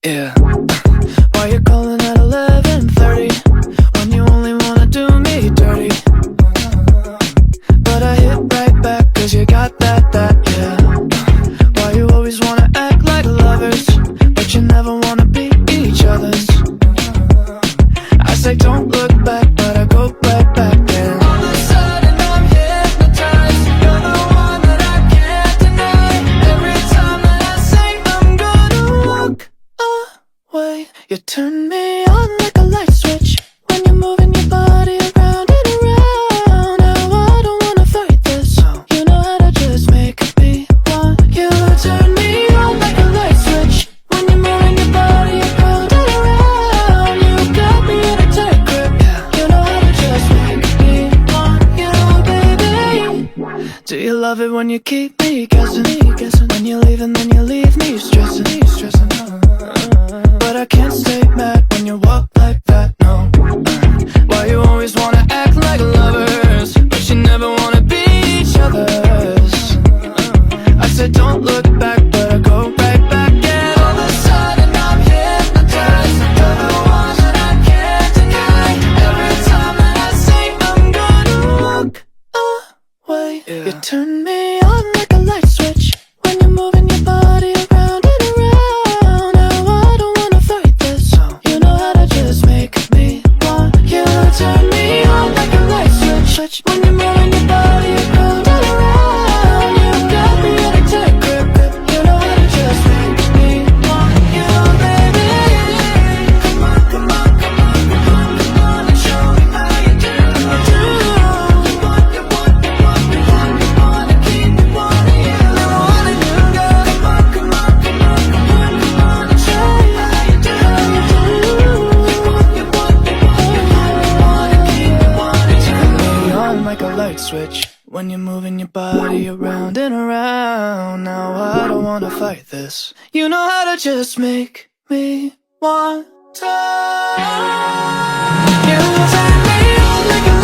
Yeah. Why you calling at 11:30 when you only wanna do me dirty? But I hit right back cause you got that, yeah. Why you always wanna act like lovers, but you never wanna be each other's? I say don't look back, but I go right back then. All of a sudden I'm hypnotized. You're the one that I can't deny. Every time that I say I'm gonna walk away, you turn me on like a light switch when you're moving your body around and around. Now I don't wanna fight this. You know how to just make me want you. Turn me on like a light switch when you're moving your body around and around. You got me in a tight grip. You know how to just make me want you, baby. Do you love it when you keep me guessing? When you leave and then you leave me stressing. But I can't stay mad when you walk like that, no. Why you always wanna act like lovers, but you never wanna be each other's? I said don't look back, but I go right back. And all of a sudden I'm hypnotized. You're the one that I can't deny. Every time that I say I'm gonna walk away, you turn me on like a light switch when you're moving your body around and around. Now I don't wanna fight this. You know how to just make me want you. Turn me on like a light switch when you're moving your body around and around. You got me in a tight grip. You know how to just make me want you, baby. Come on, come on, come on, come on, come on, and show me how you do. You want, you want, you want, you want, you want to keep me wanting you. I wanna you, girl. Come on, come on, come on, come on, come on, and show me how you do. You want, you want, you want, you want, you want to keep me wanting you. Turn me on like a light switch when you're moving your body around and around. Now I don't wanna fight this. You know how to just make me want to. You turn me on like a